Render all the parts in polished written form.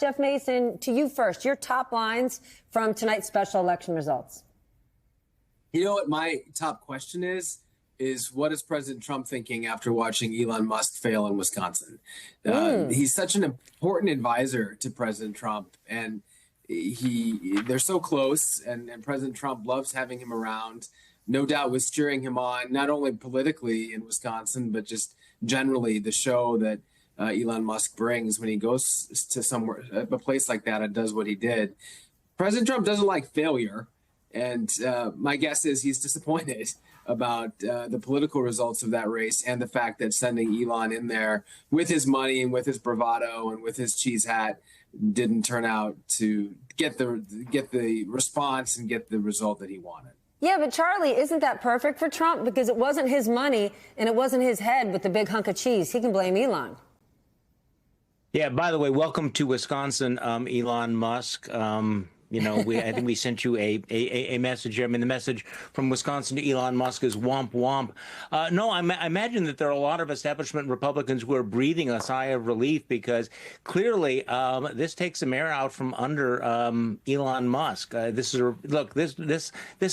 Jeff Mason, to you first. Your top lines from tonight's special election results. You know what my top question is what is President Trump thinking after watching Elon Musk fail in Wisconsin? He's such an important advisor to President Trump, and they're so close, and President Trump loves having him around. No doubt was cheering him on, not only politically in Wisconsin, but just generally the show that Elon Musk brings when he goes to somewhere, a place like that, and does what he did. President Trump doesn't like failure, and my guess is he's disappointed about the political results of that race and the fact that sending Elon in there with his money and with his bravado and with his cheese hat didn't turn out to get the response and get the result that he wanted. Yeah, but Charlie, isn't that perfect for Trump? Because it wasn't his money and it wasn't his head with the big hunk of cheese. He can blame Elon. Yeah, by the way, welcome to Wisconsin, Elon Musk. I think we sent you a message here. I mean, the message from Wisconsin to Elon Musk is womp womp. No, I imagine that there are a lot of establishment Republicans who are breathing a sigh of relief because clearly this takes some air out from under Elon Musk. This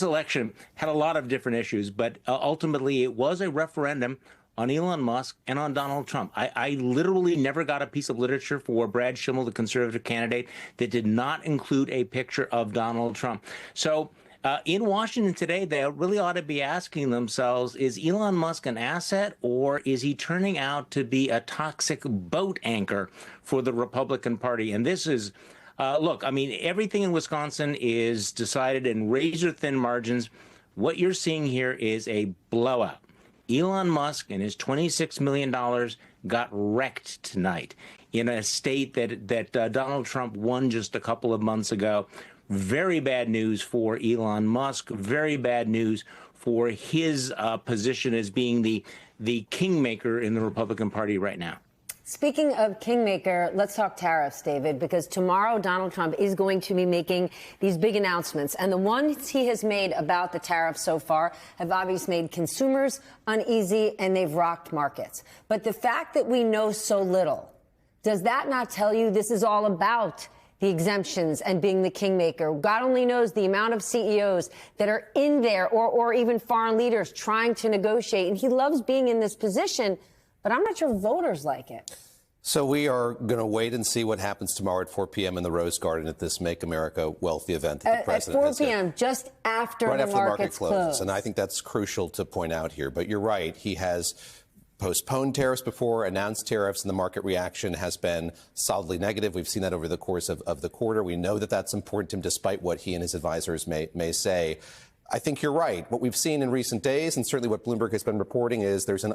election had a lot of different issues, but ultimately it was a referendum on Elon Musk and on Donald Trump. I literally never got a piece of literature for Brad Schimmel, the conservative candidate, that did not include a picture of Donald Trump. So in Washington today, they really ought to be asking themselves, is Elon Musk an asset or is he turning out to be a toxic boat anchor for the Republican Party? And this is, look, I mean, everything in Wisconsin is decided in razor-thin margins. What you're seeing here is a blowout. Elon Musk and his $26 million got wrecked tonight in a state that Donald Trump won just a couple of months ago. Very bad news for Elon Musk. Very bad news for his position as being the kingmaker in the Republican Party right now. Speaking of kingmaker, let's talk tariffs, David, because tomorrow Donald Trump is going to be making these big announcements. And the ones he has made about the tariffs so far have obviously made consumers uneasy and they've rocked markets. But the fact that we know so little, does that not tell you this is all about the exemptions and being the kingmaker? God only knows the amount of CEOs that are in there or even foreign leaders trying to negotiate. And he loves being in this position, but I'm not sure voters like it. So we are going to wait and see what happens tomorrow at 4 p.m. in the Rose Garden at this Make America Wealthy event that the president at 4 p.m., just after the markets close. And I think that's crucial to point out here. But you're right. He has postponed tariffs before, announced tariffs, and the market reaction has been solidly negative. We've seen that over the course of the quarter. We know that that's important to him, despite what he and his advisors may say. I think you're right. What we've seen in recent days, and certainly what Bloomberg has been reporting, is there's an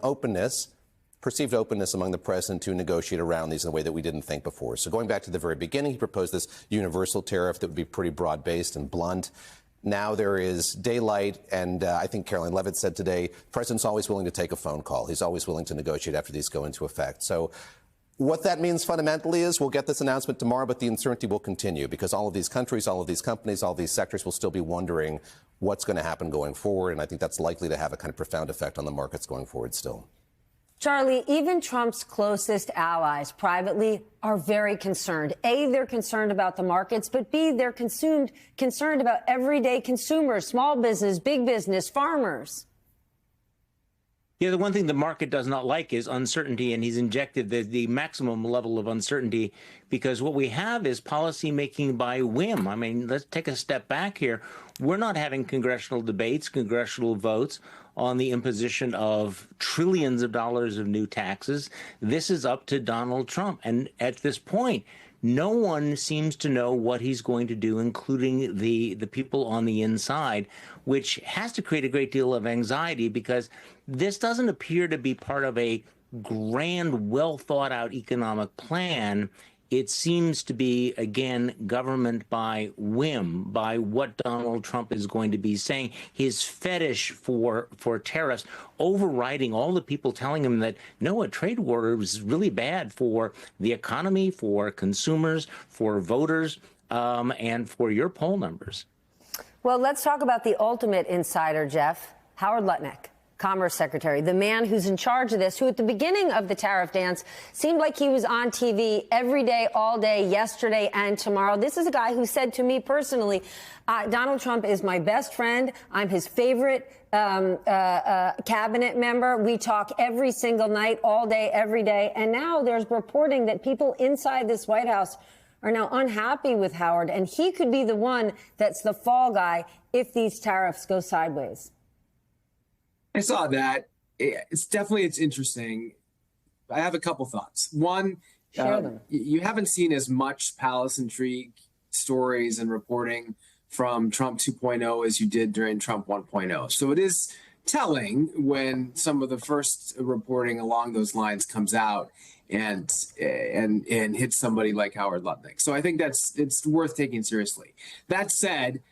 perceived openness among the president to negotiate around these in a way that we didn't think before. So going back to the very beginning, he proposed this universal tariff that would be pretty broad-based and blunt. Now there is daylight, and I think Caroline Levitt said today, the president's always willing to take a phone call. He's always willing to negotiate after these go into effect. So what that means fundamentally is we'll get this announcement tomorrow, but the uncertainty will continue because all of these countries, all of these companies, all these sectors will still be wondering what's going to happen going forward. And I think that's likely to have a kind of profound effect on the markets going forward still. Charlie, even Trump's closest allies privately are very concerned. A, they're concerned about the markets, but B, they're concerned about everyday consumers, small business, big business, farmers. Yeah, the one thing the market does not like is uncertainty, and he's injected the maximum level of uncertainty because what we have is policy making by whim. I mean, let's take a step back here. We're not having congressional debates, congressional votes on the imposition of trillions of dollars of new taxes. This is up to Donald Trump. And at this point, no one seems to know what he's going to do, including the people on the inside, which has to create a great deal of anxiety because this doesn't appear to be part of a grand, well-thought-out economic plan. It seems to be, again, government by whim, by what Donald Trump is going to be saying, his fetish for tariffs, overriding all the people telling him that, no, a trade war is really bad for the economy, for consumers, for voters, and for your poll numbers. Well, let's talk about the ultimate insider, Jeff, Howard Lutnick. Commerce Secretary, the man who's in charge of this, who at the beginning of the tariff dance seemed like he was on TV every day, all day, yesterday and tomorrow. This is a guy who said to me personally, Donald Trump is my best friend. I'm his favorite cabinet member. We talk every single night, all day, every day. And now there's reporting that people inside this White House are now unhappy with Howard, and he could be the one that's the fall guy if these tariffs go sideways. I saw that. It's interesting. I have a couple thoughts. One, you haven't seen as much palace intrigue stories and reporting from Trump 2.0 as you did during Trump 1.0. So it is telling when some of the first reporting along those lines comes out and hits somebody like Howard Lutnick. So I think it's worth taking seriously. That said,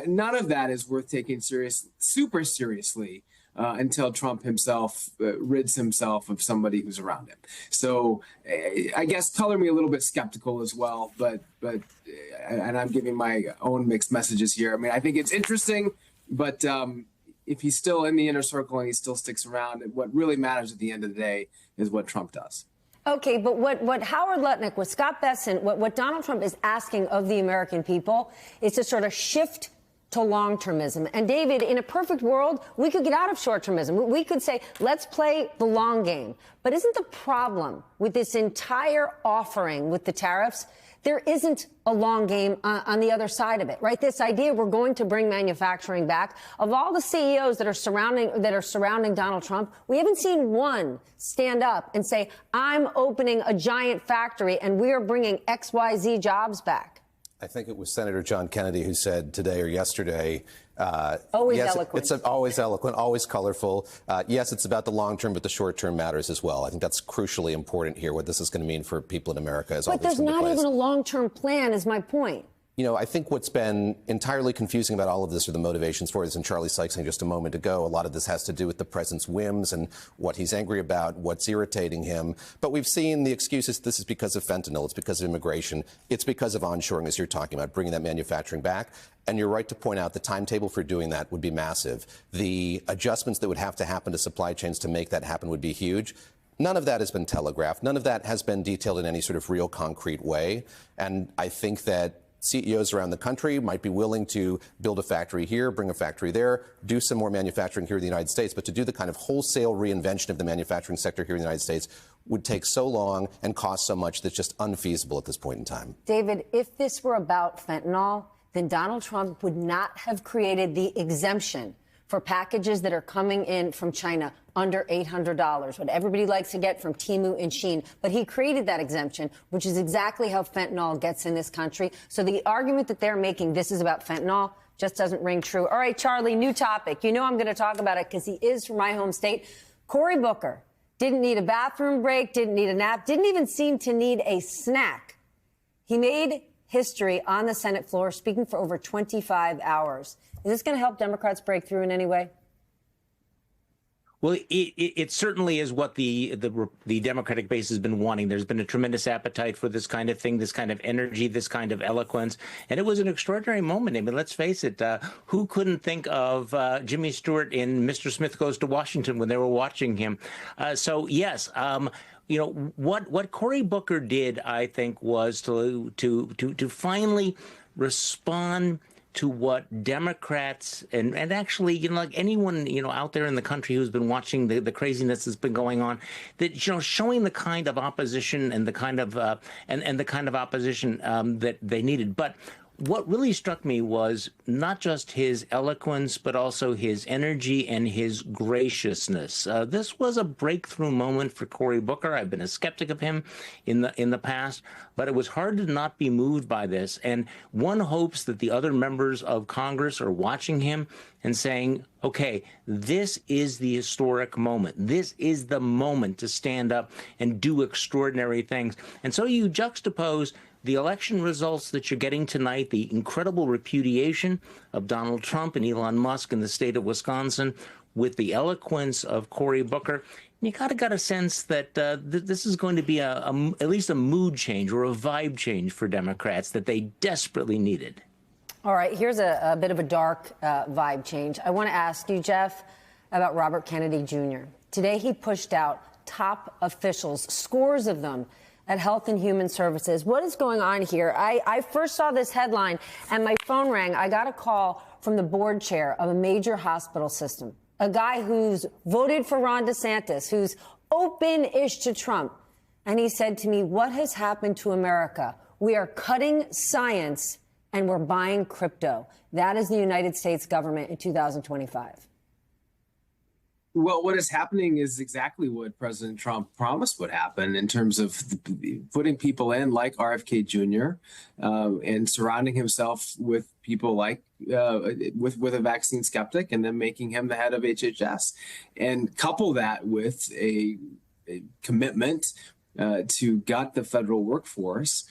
none of that is worth taking super seriously until Trump himself rids himself of somebody who's around him. So I guess color me a little bit skeptical as well, but and I'm giving my own mixed messages here. I mean, I think it's interesting, but if he's still in the inner circle and he still sticks around, what really matters at the end of the day is what Trump does. Okay, but what Howard Lutnick, what Scott Bessent, what Donald Trump is asking of the American people is to sort of shift to long-termism. And David, in a perfect world, we could get out of short-termism. We could say, let's play the long game. But isn't the problem with this entire offering with the tariffs, there isn't a long game on the other side of it, right? This idea we're going to bring manufacturing back. Of all the CEOs that are surrounding Donald Trump, we haven't seen one stand up and say, I'm opening a giant factory and we are bringing XYZ jobs back. I think it was Senator John Kennedy who said today or yesterday, always eloquent. It's always eloquent, always colorful. Yes, it's about the long term, but the short term matters as well. I think that's crucially important here, what this is going to mean for people in America. But there's not even a long term plan, is my point. You know, I think what's been entirely confusing about all of this are the motivations for it. As in Charlie Sykes saying just a moment ago, a lot of this has to do with the president's whims and what he's angry about, what's irritating him. But we've seen the excuses. This is because of fentanyl. It's because of immigration. It's because of onshoring, as you're talking about, bringing that manufacturing back. And you're right to point out the timetable for doing that would be massive. The adjustments that would have to happen to supply chains to make that happen would be huge. None of that has been telegraphed. None of that has been detailed in any sort of real concrete way. And I think that CEOs around the country might be willing to build a factory here, bring a factory there, do some more manufacturing here in the United States. But to do the kind of wholesale reinvention of the manufacturing sector here in the United States would take so long and cost so much that's just unfeasible at this point in time. David, if this were about fentanyl, then Donald Trump would not have created the exemption for packages that are coming in from China under $800, what everybody likes to get from Temu and Shein. But he created that exemption, which is exactly how fentanyl gets in this country. So the argument that they're making, this is about fentanyl, just doesn't ring true. All right, Charlie, new topic. You know I'm going to talk about it because he is from my home state. Cory Booker didn't need a bathroom break, didn't need a nap, didn't even seem to need a snack. He made history on the Senate floor, speaking for over 25 hours. Is this going to help Democrats break through in any way? Well, it certainly is what the Democratic base has been wanting. There's been a tremendous appetite for this kind of thing, this kind of energy, this kind of eloquence. And it was an extraordinary moment. I mean, let's face it. Who couldn't think of Jimmy Stewart in Mr. Smith Goes to Washington when they were watching him? So, yes. You know, what Cory Booker did, I think, was to finally respond to what Democrats and actually, you know, like anyone, you know, out there in the country who's been watching the craziness that's been going on, that, you know, showing the kind of opposition and the kind of and the kind of opposition that they needed. But what really struck me was not just his eloquence, but also his energy and his graciousness. This was a breakthrough moment for Cory Booker. I've been a skeptic of him in the past, but it was hard to not be moved by this. And one hopes that the other members of Congress are watching him and saying, okay, this is the historic moment. This is the moment to stand up and do extraordinary things. And so you juxtapose the election results that you're getting tonight, the incredible repudiation of Donald Trump and Elon Musk in the state of Wisconsin, with the eloquence of Cory Booker. You got a sense that this is going to be at least a mood change or a vibe change for Democrats that they desperately needed. All right, here's a bit of a dark vibe change. I want to ask you, Jeff, about Robert Kennedy Jr. Today, he pushed out top officials, scores of them, at Health and Human Services. What is going on here? I first saw this headline and my phone rang. I got a call from the board chair of a major hospital system, a guy who's voted for Ron DeSantis, who's open-ish to Trump. And he said to me, what has happened to America? We are cutting science and we're buying crypto. That is the United States government in 2025. Well, what is happening is exactly what President Trump promised would happen in terms of putting people in like RFK Jr. And surrounding himself with people like with a vaccine skeptic, and then making him the head of HHS, and couple that with a commitment to gut the federal workforce.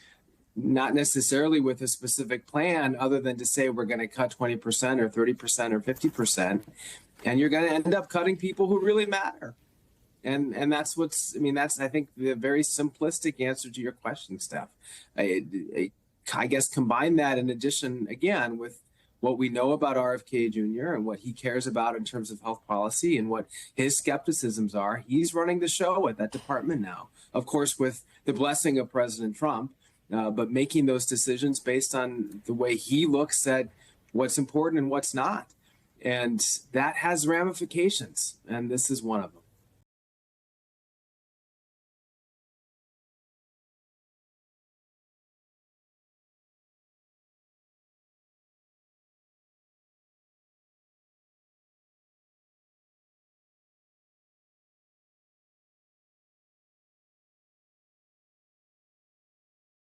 Not necessarily with a specific plan other than to say we're going to cut 20% or 30% or 50%. And you're going to end up cutting people who really matter. And that's that's, I think, the very simplistic answer to your question, Steph. I guess combine that in addition, again, with what we know about RFK Jr. and what he cares about in terms of health policy and what his skepticisms are. He's running the show at that department now, of course, with the blessing of President Trump, but making those decisions based on the way he looks at what's important and what's not. And that has ramifications, and this is one of them.